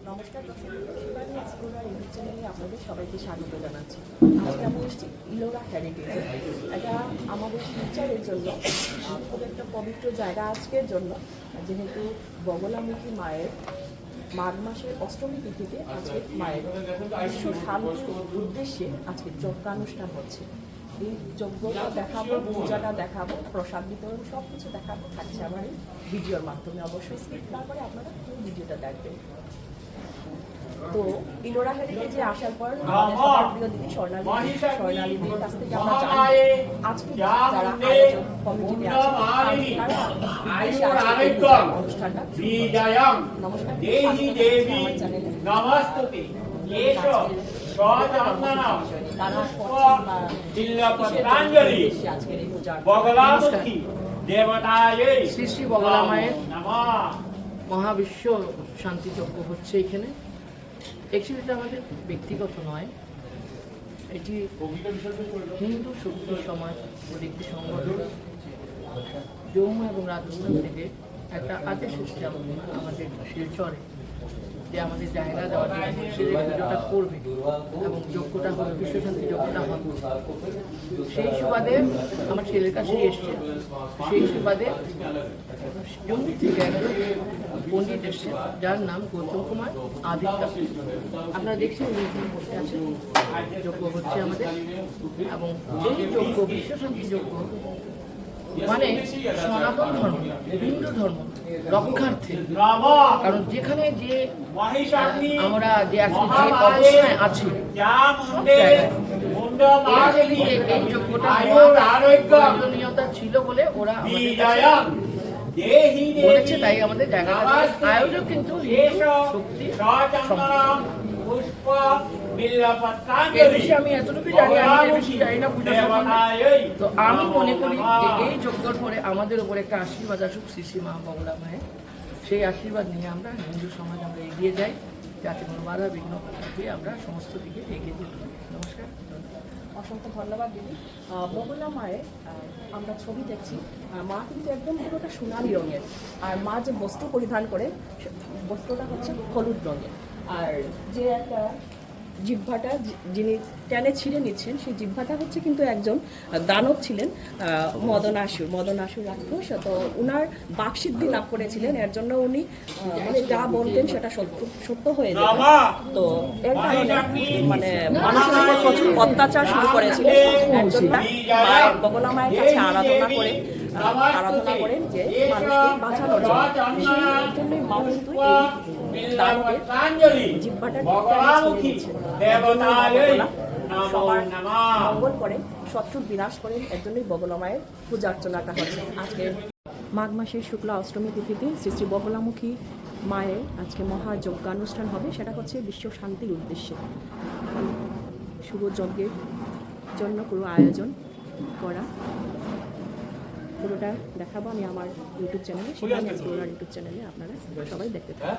নমস্কার দর্শক, explorer YouTube চ্যানেলে আপনাদের সবাইকে স্বাগত জানাচ্ছি। আজকে আমি এসেছি ইলোরা হেরিটেজে। এটা আমাদের ফিউচারের জন্য খুব একটা পবিত্র জায়গা আজকের জন্য, যেহেতু বগলামুখী মায়ের মাঘ মাসের অষ্টমী তিথিতে আজকে মায়ের বিশ্ব শান্তির উদ্দেশ্যে আজকে যজ্ঞানুষ্ঠান হচ্ছে। এই যজ্ঞটা দেখাবো, পূজাটা দেখাবো, প্রসাদ বিতরণ সব কিছু দেখাবো থাকছে আমার এই ভিডিওর মাধ্যমে। অবশ্যই স্কিপ না করে আপনারা পুরো ভিডিওটা দেখবেন। তো ইলোরা হেরিটেজে আসার পর সবার প্রিয় দিদি স্বর্ণালীদির কাছ থেকে আমরা জানি আজকে যারা আয়োজক কমিটিতে আছে তারা অনুষ্ঠানটা নমস্কার আমার চ্যানেলে শ্রী শ্রী বগলা মায়ের মহাবিশ্ব শান্তি যজ্ঞ হচ্ছে এখানে। অ্যাকচুয়ালি এটা আমাদের ব্যক্তিগত নয়, এটি হিন্দু শক্তি সমাজ ও একটি সংগঠন জম্মু এবং রাজস্থান থেকে একটা আদেশ এসেছে আমাদের শিলচরে যে আমাদের জায়গা দেওয়ার জন্য সেই ভিডিওটা করবে এবং যজ্ঞটা হবে, বিশ্বশান্তি যজ্ঞটা হবে। সেই সুবাদে আমার ছেলের কাছে এসছে, সেই সুবাদে জম্মু থেকে একজন পণ্ডিত এসছে যার নাম গৌতম কুমার আদিত্য। আপনারা দেখছেন বসে আছেন, যজ্ঞ হচ্ছে আমাদের। এবং এই যজ্ঞ বিশ্বশান্তি যজ্ঞ মানে সনাতন ধর্ম, হিন্দু ধর্ম রক্ষার্থে। কারণ যেখানে যে আমরা যে অবস্থায় আছি সব জায়গায় এই যোগ্যতা প্রয়োজনীয়তা ছিল বলে ওরা বলেছে, তাই আমাদের জায়গাটা আয়োজক কিন্তু শক্তি আমি এতটুকু জানি, আমি বেশি জানি না পূজা সম্বন্ধে। তো আমি মনে করি যে এই যজ্ঞর পরে আমাদের উপর একটা আশীর্বাদ আসুক শ্রী শ্রী মা বগলা মায়ের। সেই আশীর্বাদ নিয়ে আমরা হিন্দু সমাজ আমরা এগিয়ে যাই, যাতে কোনো বাধা বিঘ্ন হয়ে আমরা সমস্ত দিকে এগিয়ে যেতে পারি। নমস্কার, অসংখ্য ধন্যবাদ দিদি। বগলা মায়ের আমরা ছবি দেখছি, মা কিন্তু একদম পুরোটা সোনালি রঙের, আর মা যে বস্ত্র পরিধান করে বস্ত্রটা হচ্ছে হলুদ রঙের। আর যে একটা জিহ্বাটা যিনি টেনে ছিঁড়ে নিচ্ছেন, সেই জিহ্বাটা হচ্ছে কিন্তু একজন দানব ছিলেন, মদনাসুর রাক্ষস। তো উনার বাকসিদ্ধি লাভ করেছিলেন, এর জন্য উনি মানে যা বলতেন সেটা সত্য হয়ে যেত। তো এর কারণে মানে মানুষের উপর প্রচুর অত্যাচার শুরু করেছিলেন। এর জন্য বগলা মায়ের কাছে আরাধনা করেন যে মানুষকে বাঁচানোর জন্য। সেই জন্যই মা কিন্তু এই দানবের জিহ্বাটা সবার মঙ্গল করেন, শত্রু বিনাশ করেন। এর জন্যই বগলা মায়ের পূজা অর্চনাটা হচ্ছে। আজকে মাঘ মাসের শুক্লা অষ্টমী তিথিতে শ্রী শ্রী বগলামুখী মায়ের আজকে মহাযজ্ঞানুষ্ঠান হবে, সেটা হচ্ছে বিশ্ব শান্তির উদ্দেশ্যে। শুভ যজ্ঞের জন্য পুরো আয়োজন করা, পুরোটা দেখাবো আমি আমার ইউটিউব চ্যানেলে, সেখানে এক্সপ্লোরার ইউটিউব চ্যানেলে আপনারা সবাই দেখতে পাবেন।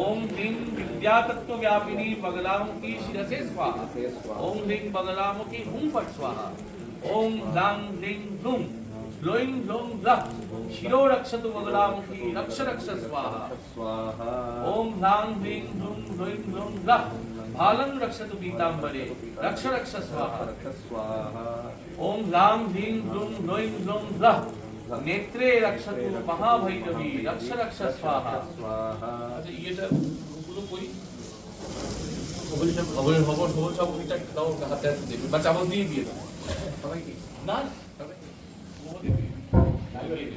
ओम ह्रीं विद्यातत्व व्यापिनी बगलामुखी शिरसे स्वाहा। ओम ह्रीं बगलामुखी हुं फट स्वाहा। ओम लां ह्रीं ह्लूं ह्लों ह्लों लः शिरो रक्षतु बगलामुखी रक्ष रक्ष स्वाहा। ओम लां ह्रीं ह्लूं ह्लों ह्लों लः भालं रक्षतु पीताम्बरे रक्ष रक्ष स्वाहा। ओम लां ह्रीं ह्लूं ह्लों ह्लों लः नेत्रे रक्षतु महाभैरवी रक्ष रक्ष स्वाहा। अच्छा ये পুরো কই খবর সব এটা দাও হাতে দেবে বা চামচ দিয়ে দিয়ে দাও সবাইকে। না সবাই ও দেবে আগে দেবে,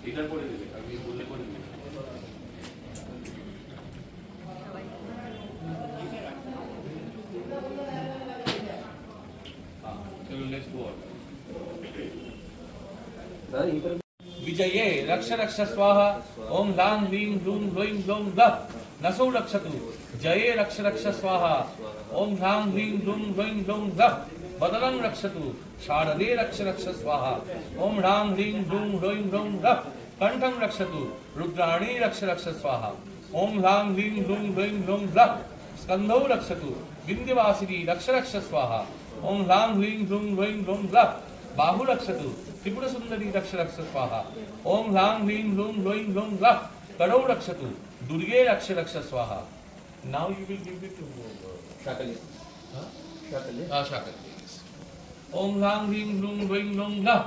এটা করে দেবে, আমি বললে করে দেবে। चलो लेट्स गो। विजये रक्ष रक्ष स्वाहा। ओम लां ह्रीं ह्लूं ह्लों ह्लों लः नसौ रक्षतु जये रक्ष रक्ष स्वाहा ओम ह्रां ह्रीं ह्रूं ह्रैं ह्रौं ह्रः बदनं रक्षतु शारदे रक्ष रक्ष स्वाहा ओम ह्रां ह्रीं ह्रूं ह्रैं ह्रौं ह्रः कंठं रक्षतु रुद्राणी रक्ष रक्ष स्वाहा ओम ह्रां ह्रीं ह्रूं ह्रैं ह्रौं ह्रः स्कंधौ रक्षतु विंध्यवासिनी रक्ष रक्ष स्वाहा ओम ह्रां ह्रीं ह्रूं ह्रैं ह्रौं ह्रः बाहु रक्षतु त्रिपुर सुंदरी रक्ष रक्ष स्वाहा ओम ह्रां ह्रीं ह्रूं ह्रैं ह्रौं ह्रः करौ रक्षतु दुर्गे रक्ष रक्ष स्वाहा now you will give it to शाकली शाकली ओम ह्रां ह्रीं ह्रूं ह्रैं ह्रौं ह्रः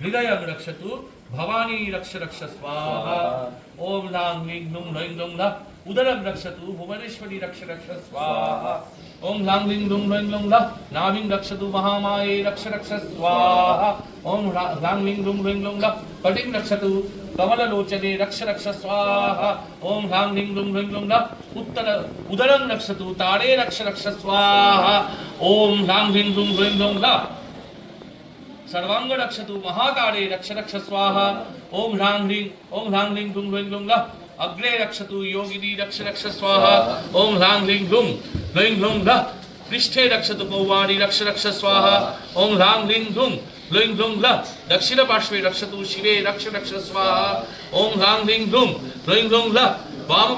हृदयं रक्षतु भवानी रक्ष रक्ष स्वाहा ओम ह्रां ह्रीं ह्रूं ह्रैं ह्रौं ह्रः उदरं रक्षतु भुवनेश्वरी रक्ष रक्ष स्वाहा ओम ह्रां ह्रीं ह्रूं ह्रैं ह्रौं ह्रः नाभिं रक्षतु महामाये रक्ष रक्ष स्वाहा ओम ह्रां ह्रीं ह्रूं ह्रैं ह्रौं ह्रः कटिं रक्षतु कमललोचने रक्ष रक्ष स्वाहा ओम ह्रां ह्रीं ह्रूं ह्रैं ह्रौं ह्रः उदरं रक्षतु तारे रक्ष रक्ष स्वाहा ओम ह्रां ह्रीं ह्रूं ह्रैं ह्रौं ह्रः सर्वांग रक्षतु महाकारे रक्ष रक्ष स्वाहा ओम ह्रां ह्रीं ह्रूं ह्रैं ह्रौं ह्रः अग्रे रक्षतु योगिनी रक्ष रक्ष स्वाहा ओम ह्रां ह्रीं ह्रूं ह्रैं ह्रौं ह्रः पृष्ठे रक्षतु पौवाणी रक्ष रक्ष स्वाहा ओम ह्रां ह्रीं ह्रूं ह्रैं ह्रौं ह्रः दक्षिण पार्श्वे रक्षतु शिवे रक्ष रक्ष स्वाहा ओम ह्रां ह्रीं ह्रूं ह्रैं ह्रौं ह्रः वाम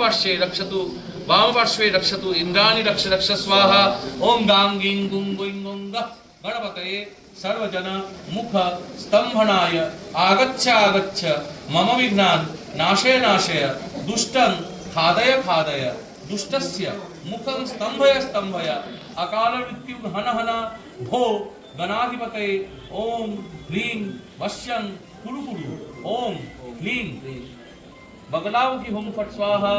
पार्श्वे रक्षतु इंद्राणी रक्ष रक्ष स्वाहा ओम गां गीं गुं गुं गुं गः गणपतये सर्वजन मुख स्तंभनाय आगच्छ मम विघ्नान् नाशय नाशय दुष्टं खादय दुष्टस्य मुखं स्तंभय अकाल मृत्यु हन भो गणाधिपतये ओम ह्रीं वश्यं कुरु ओम ह्रीं बगलामुखी होम फट स्वाहा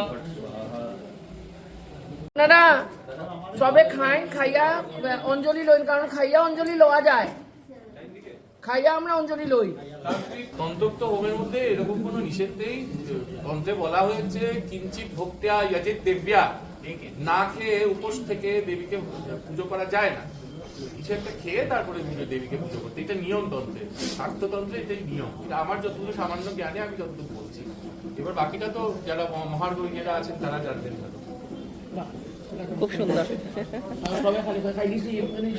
আপনারা সবে খাই খাইয়া অঞ্জলি লইন, কারণ খাইয়া অঞ্জলি লওয়া যায়, খাইয়া আমরা অঞ্জলি লই। তন্ত্রোক্ত হোমের মধ্যে এরকম কোনো নিষেধ নেই। তন্ত্রে বলা হয়েছে কিঞ্চিত ভক্ত্যা যজিত দেব্যা, না খেয়ে উপোস থেকে দেবীকে পুজো করা যায় না, কিছু একটা খেয়ে তারপরে দেবীকে পুজো করতে, এটা নিয়ম তন্ত্রে, শাক্ততন্ত্রে এটাই নিয়ম। এটা আমার যতটুকু সামান্য জ্ঞানে আমি যতটুকু বলছি, এবার বাকিটা তো যারা মহারগণীরা আছেন তারা জানবেন না। খুব সুন্দর।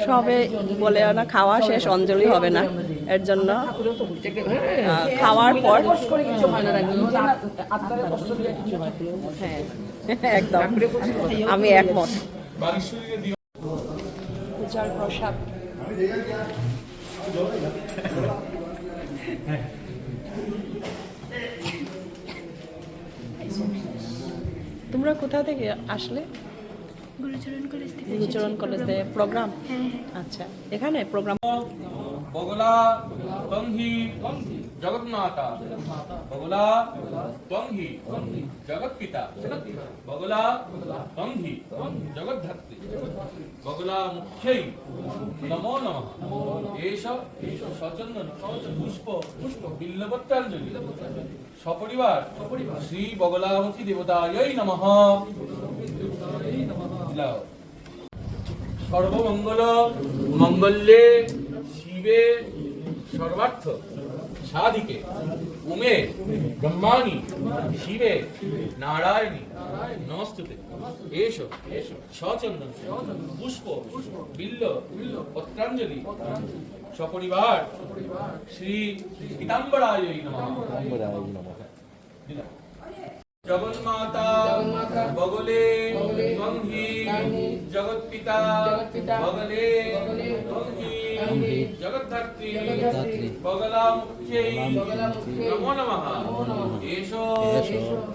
সবে বলে না খাওয়া শেষ অঞ্জলি হবে না, এর জন্য খাওয়ার পর হ্যাঁ একদম আমি একমত। পূজার প্রসাদ তোমরা কোথা থেকে আসলে? গুরুচরণ কলেজ থেকে প্রোগ্রাম। আচ্ছা, এখানে প্রোগ্রাম। বগলা তংহি জগন্মাতা, বগলা তংহি জগৎপিতা, বগলা তংহি জগদ্ধাত্রী, বগলা মুখ্যৈ নমো নমঃ। এষ সচন্দন পুষ্প বিল্লপত্রাঞ্জলি সপরিবার শ্রী বগলামুখী দেবতাयै নমঃ। সর্বমঙ্গল মঙ্গলে শিবে সর্বার্থ সাধিকে উমে ব্রহ্মাণি শিবে নারায়ণী নমস্তুতে। এষ সচন্দন পুষ্প বিল্ল পত্রাঞ্জলি সপরিবার শ্রী পীতাম্বরায় নমঃ। জগন্মাতা বগলে তংহি জগৎপিতা, বগলে তংহি জগদ্ধাত্রী, বগলা মুখ্যৈ নমো নমঃ। এষ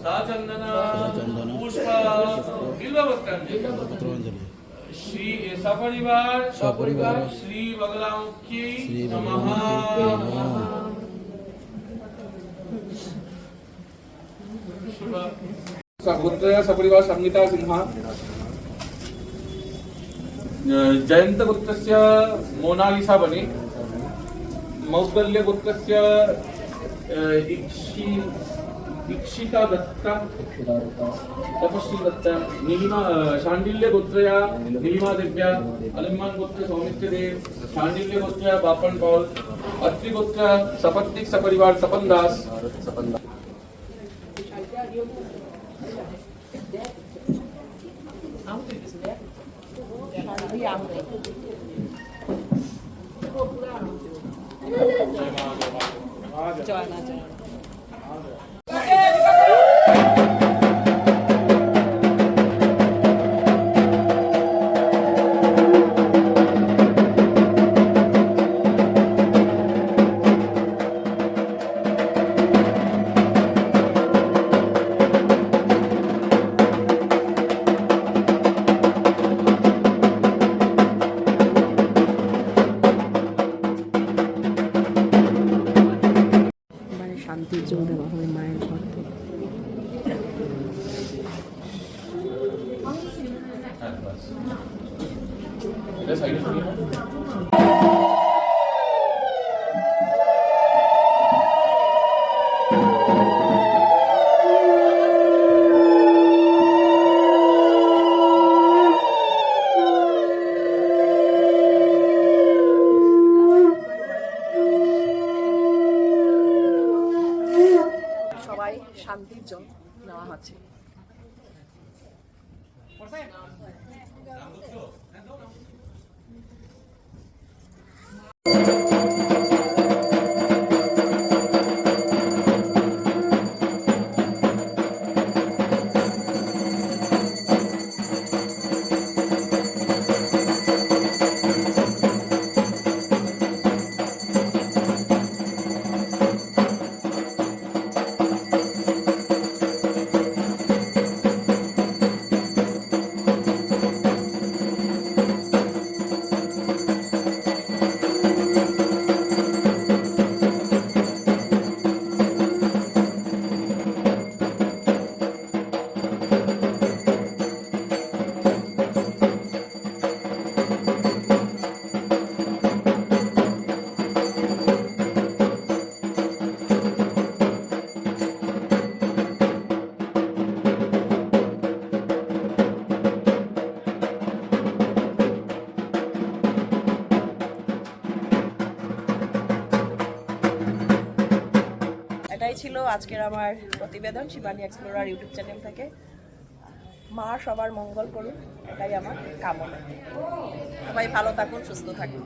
সাচন্দন পুষ্প বিল্বপত্রাঞ্জলি শ্রী সপরিবার শ্রী বগলা মুখ্যৈ নমঃ। गोत्रया सपरिवार संगीता सिंहा, जयंत गोत्रस्य मोनालिसा बने, मौद्गल्य गोत्रस्य इक्षिता दत्ता, तपस्वी दत्ता, नीलिमा शांडिल्य गोत्रया नीलिमा देव्या, अलिमान गोत्र सौमित्र देव, शांडिल्य गोत्रया बापन पॉल, अत्रि गोत्र सपत्निक सपरिवार तपन दास। জয় মা জয় মা। এবারে শান্তির জল দেওয়া হবে মায়ের ঘর থেকে। সবাই শান্তির জল নেওয়া হচ্ছে। এটাই ছিল আজকের আমার প্রতিবেদন শিবানী এক্সপ্লোরার ইউটিউব চ্যানেল থেকে। মা সবার মঙ্গল করুন, এটাই আমার কামনা। সবাই ভালো থাকুন, সুস্থ থাকুন।